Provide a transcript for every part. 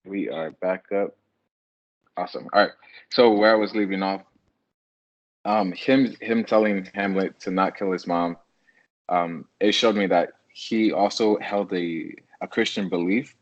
We are back up. Awesome. All right. So where I was leaving off, him telling Hamlet to not kill his mom, it showed me that he also held a Christian belief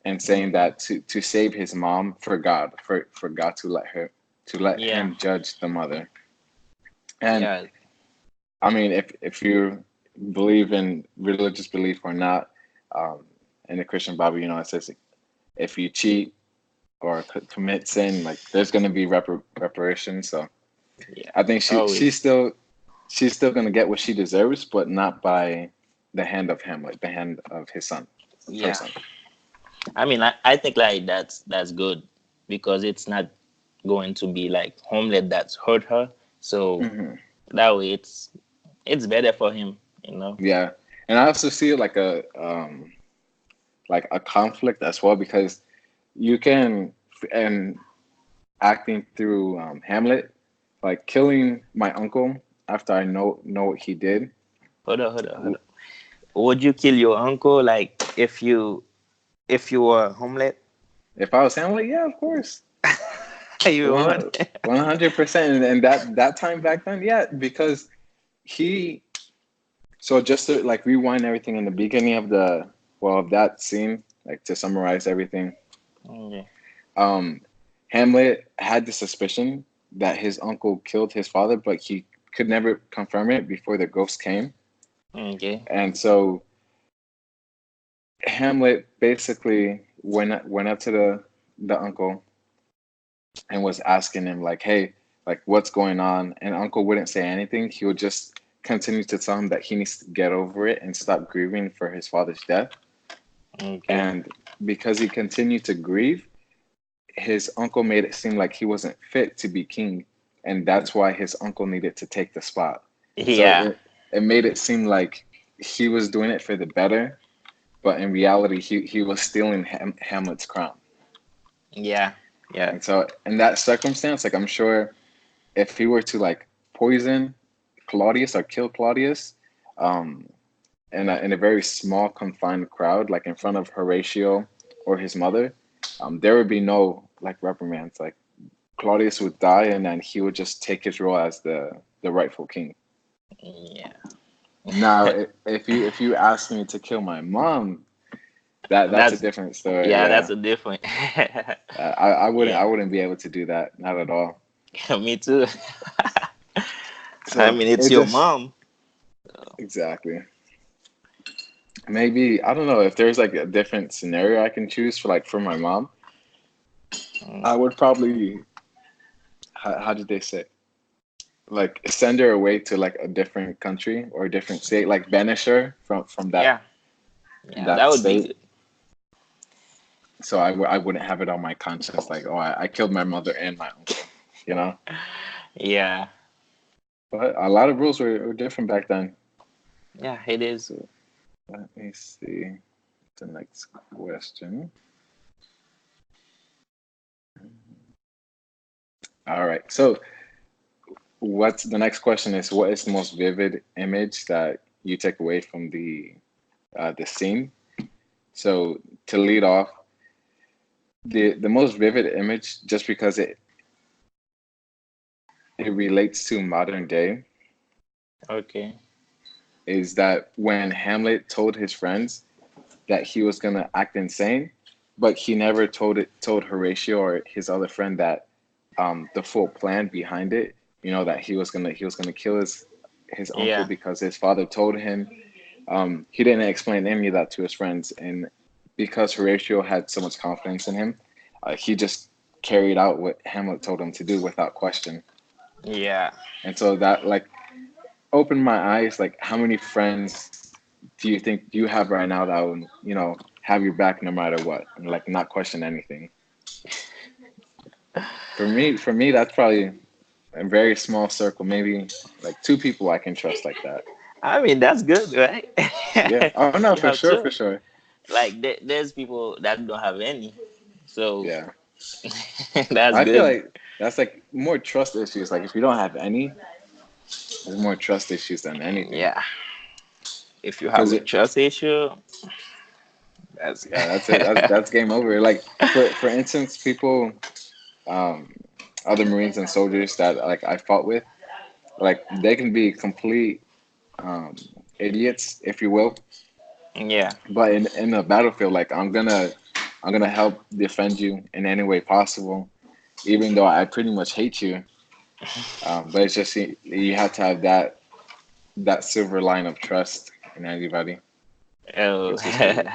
and saying Mm, that to save his mom for God, for God to let yeah, him judge the mother. And yeah, I mean, if you believe in religious belief or not, um, in the Christian Bible, it says if you cheat or commit sin, like there's gonna be reparations. So yeah. I think Always. she's still gonna get what she deserves, but not by the hand of Hamlet, the hand of his son, her Yeah. son. I mean, I think like that's good because it's not going to be like Homelet that's hurt her. So Hmm. that way it's better for him, you know. Yeah, and I also see it like a conflict as well because you can and acting through Hamlet, like killing my uncle after I know what he did. Hold on. Would you kill your uncle like if you were Homelet? If I was Hamlet, yeah, of course, You one would? 100%. And that time back then, yeah, because he. So just to like rewind everything in the beginning of of that scene, like to summarize everything, Okay. um, Hamlet had the suspicion that his uncle killed his father, but he could never confirm it before the ghost came. Okay. And so Hamlet basically went up to the uncle and was asking him like, "Hey, like what's going on?" And uncle wouldn't say anything. He would just continue to tell him that he needs to get over it and stop grieving for his father's death. Okay. And because he continued to grieve, his uncle made it seem like he wasn't fit to be king, and that's why his uncle needed to take the spot. So Yeah. it made it seem like he was doing it for the better, but in reality, he was stealing Hamlet's crown. Yeah. Yeah. And so in that circumstance, like I'm sure if he were to like poison Claudius or kill Claudius, um, in a very small confined crowd, like in front of Horatio or his mother, there would be no like reprimands. Like Claudius would die, and then he would just take his role as the rightful king. Yeah. Now, if you ask me to kill my mom, that's a That's different story. yeah, Yeah, that's a different. I Yeah. wouldn't be able to do that, not at all. Me too. I So mean, it's it your just mom. exactly. Maybe I don't know if there's like a different scenario I can choose for like for my mom. Mm, I would probably how did they say like send her away to like a different country or a different state, like banish her from yeah, yeah, that that would be state. good. So I wouldn't have it on my conscience like oh I killed my mother and my uncle, you know. Yeah, But a lot of rules were different back then. yeah, it is. So let me see the next question. All right. So what's the next question is what is the most vivid image that you take away from the scene? So to lead off, the most vivid image, just because it relates to modern day, Okay. is that when Hamlet told his friends that he was gonna act insane, but he never told Horatio or his other friend that the full plan behind it. That he was gonna kill his uncle Yeah, because his father told him. He didn't explain any of that to his friends, and because Horatio had so much confidence in him, he just carried out what Hamlet told him to do without question. yeah. And so that like opened my eyes. Like, how many friends do you think you have right now that would have your back no matter what and like not question anything? For me, that's probably a very small circle. Maybe like two people I can trust like that. I mean, that's good, right? Yeah. Oh no, You for have sure, for two. sure. Like, there's people that don't have any, so Yeah. that's I feel good. like that's like more trust issues. Like if you don't have any, there's more trust issues than anything. Yeah, if you have Because a trust issue, That's Yeah, that's it. That's game over. Like for instance, people, um, other Marines and soldiers that like I fought with, like they can be complete um, idiots, if you will. yeah. But in the battlefield, like I'm gonna help defend you in any way possible, even though I pretty much hate you. But it's just you have to have that silver line of trust in anybody. Oh, It's just crazy.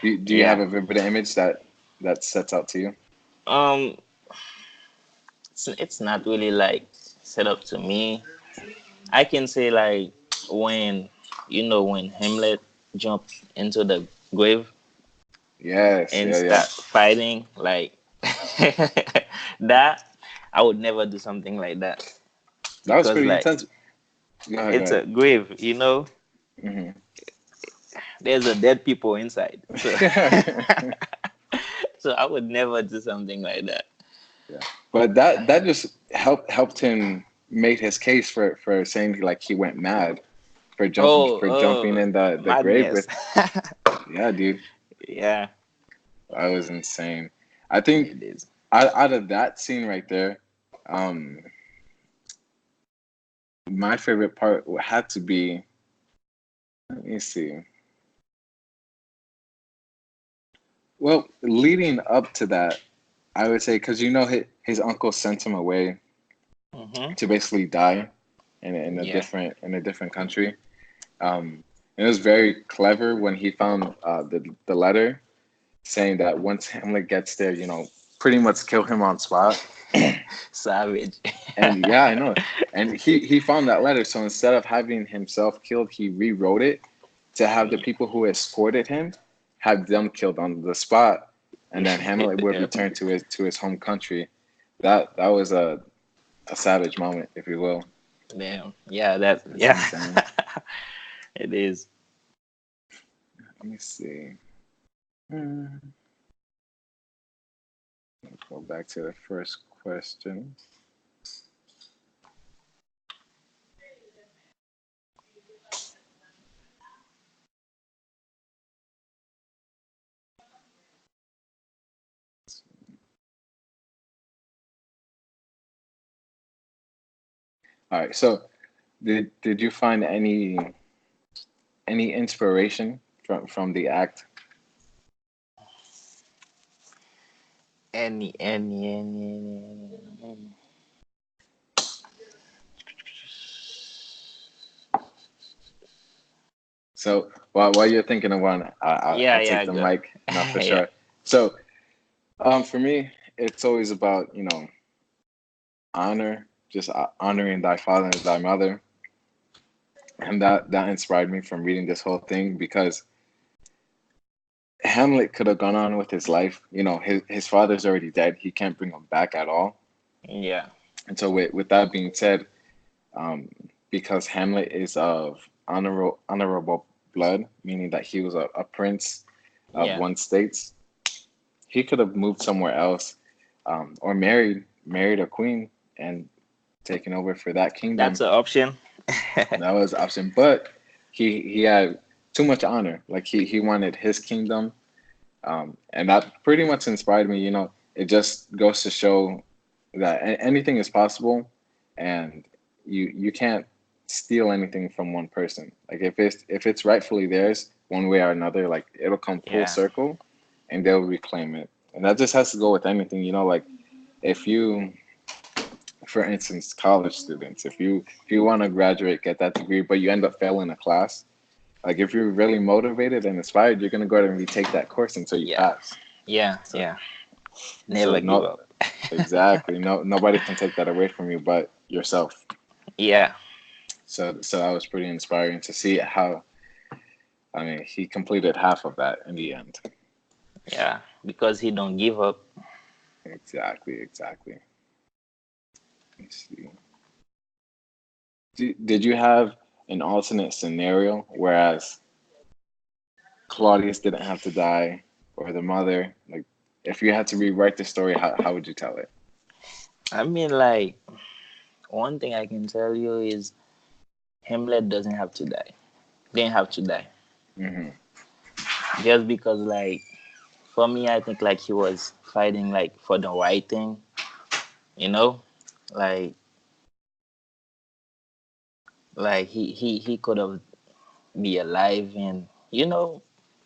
Do you have yeah. a vivid image that sets out to you? Um, it's not really like set up to me. I can say like when when Hamlet jumped into the grave Yes, and yeah, yeah. start fighting like that, I would never do something like that That was because pretty like intense. Go ahead, go it's ahead. a grave. Hmm. There's a dead people inside, so so I would never do something like that. Yeah, but that just helped him make his case for saying like he went mad for jumping Oh, in the grave madness. with. Yeah, dude, Yeah, that was insane. I think it is. out of that scene right there, um, my favorite part had to be. Let me see. Well, leading up to that, I would say because his uncle sent him away Mm-hmm. to basically die Yeah, in a different country. And it was very clever when he found the letter saying that once Hamlet gets there, pretty much kill him on spot. savage. And yeah, I know. And he found that letter, so instead of having himself killed, he rewrote it to have the people who escorted him have them killed on the spot, and then Hamlet would Yeah, return to his home country. That was a savage moment, if you will. damn. Yeah, that. It's Yeah, insane. it is. Let me see. Hmm. Go back to the first question. All right. So, did you find any inspiration from the act? Any. So, while you're thinking of one, Yeah, I'll take yeah, the go. mic. Not for Yeah. sure. So, for me, it's always about honor, just honoring thy father and thy mother, and that inspired me from reading this whole thing because Hamlet could have gone on with his life. His father's already dead. He can't bring him back at all. Yeah. And so, with that being said, um, because Hamlet is of honorable blood, meaning that he was a prince of Yeah. one state, he could have moved somewhere else, or married a queen and taken over for that That's kingdom. an option. That was the option, but he had too much honor. Like he wanted his kingdom, and that pretty much inspired me. It just goes to show that anything is possible, and you can't steal anything from one person. Like if it's rightfully theirs, one way or another, like it'll come full Yeah. circle, and they'll reclaim it. And that just has to go with anything. Like if you, for instance, college students, if you want to graduate, get that degree, but you end up failing a class, like if you're really motivated and inspired, you're gonna go ahead and retake that course until you Yeah. pass. Yeah. So Yeah. so Never give no, up. exactly. No, nobody can take that away from you but yourself. Yeah. So that was pretty inspiring to see how, I mean, he completed half of that in the end. Yeah. Because he don't give up. Exactly, exactly. Let's see. Did you have an alternate scenario whereas Claudius didn't have to die or the mother? Like, if you had to rewrite the story, how would you tell it? I mean, like, one thing I can tell you is Hamlet doesn't have to die. Didn't have to die. Hmm. just because like for me, I think like he was fighting like for the right thing, you know, like he could have be alive and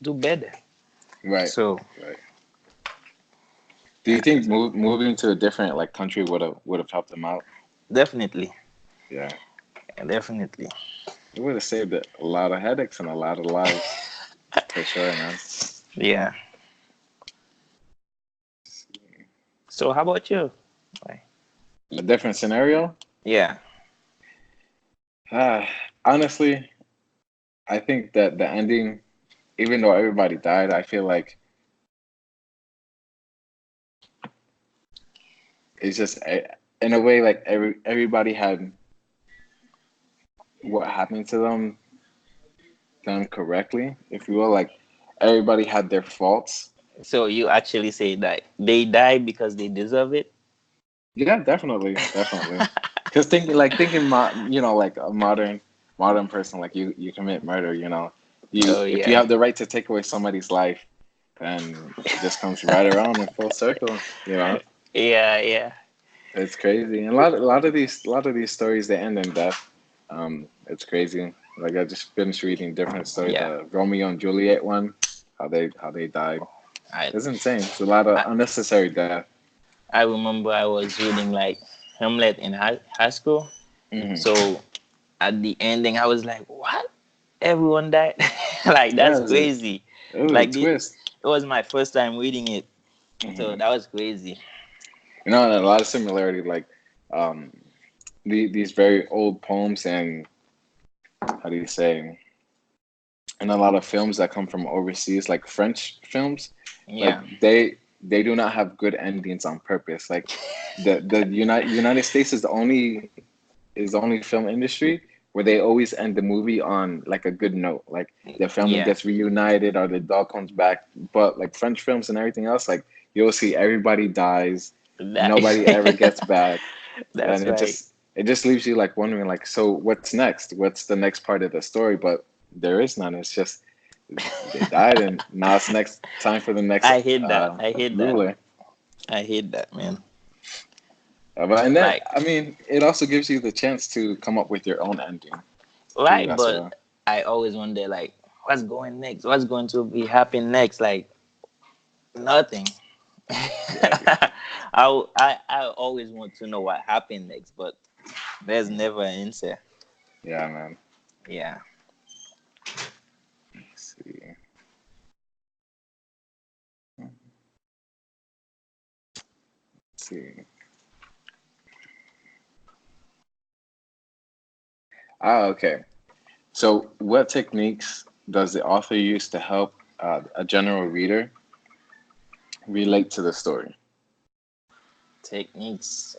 do better. Right, So right. Do you think moving to a different like country would have helped him out? definitely, Yeah, definitely, it would have saved a lot of headaches and a lot of lives for sure, man. yeah. So how about you? Like, A different scenario. yeah, Ah, honestly, I think that the ending, even though everybody died, I feel like it's just in a way like everybody had what happened to them done correctly, if you will. Like everybody had their faults. so you actually say that they die because they deserve it. Yeah, definitely, definitely. Because thinking, like a modern person, like you commit murder, Oh if you yeah, have the right to take away somebody's life, then it just comes right around in full circle. yeah, yeah, It's crazy, and a lot of these stories they end in death. It's crazy. Like I just finished reading different stories. yeah. The Romeo and Juliet one, how they died. I It's insane. It's a lot of I, unnecessary death. I remember I was reading like Hamlet in high school. Hmm. So at the ending, I was like, "What? Everyone died? Like Yeah, that's crazy!" it was a Like twist. it was my first time reading it, so Hmm. that was crazy. And a lot of similarity, like um, these very old poems and how do you say, and a lot of films that come from overseas, like French films, like Yeah, they do not have good endings on purpose. Like the United States is the only film industry where they always end the movie on like a good note, like the family yeah. gets reunited or the dog comes back. But like French films and everything else, like you'll see everybody dies, nobody ever gets That, back, that's and right. it just leaves you like wondering like, so what's next? What's the next part of the story? But there is none. It's just they died, and now it's next time for the next I hate that. I hate that. ruler. I hate that, man. But and then Like, I mean, it also gives you the chance to come up with your own ending too, right, as but well. I always wonder, like, what's going next? What's going to be happening next? Like, nothing. Yeah, I always want to know what happened next, but there's never an answer. yeah, man. Yeah. Let's see. Let's see. Okay. So, what techniques does the author use to help a general reader relate to the story? Techniques.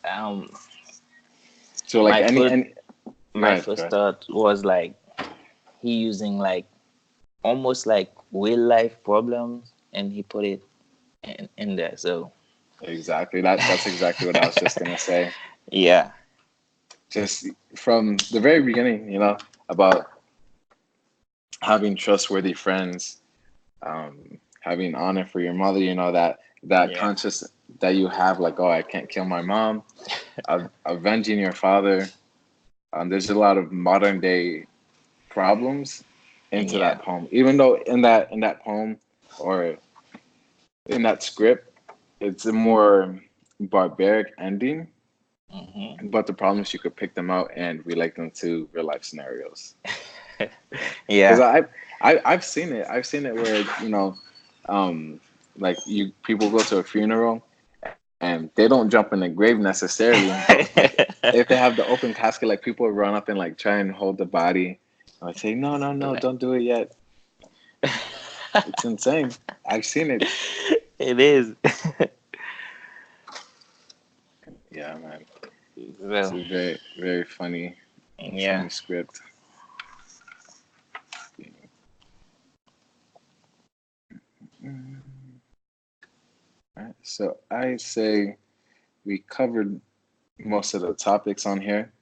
So, like My first any, go my ahead, go first ahead. thought was like he using like almost like real life problems, and he put it in there. So Exactly. That's exactly what I was just gonna say. yeah, Just from the very beginning, about having trustworthy friends, having honor for your mother, that yeah, conscious that you have, like, oh, I can't kill my mom, avenging your father. There's a lot of modern day problems into yeah. that poem, even though in that poem or in that script, it's a more barbaric ending. Hmm. But the problem is you could pick them out and relate them to real life scenarios. Because Yeah. I've seen it. I've seen it where um, like you people go to a funeral and they don't jump in the grave necessarily, but like if they have the open casket, like people run up and like try and hold the body. I would say no, no, no, Like, don't do it yet. It's insane. I've seen it. it is. Yeah, man. It's Well, a very very yeah. funny script. All right, so I say we covered most of the topics on here,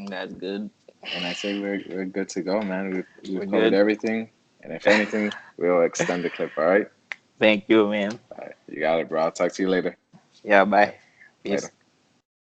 That's good. and I say we're good to go, man. We've We're covered good. everything, and if anything, we'll extend the clip. All right. Thank you, man. All right. You got it, bro. I'll talk to you later. Yeah, bye. Later. Peace.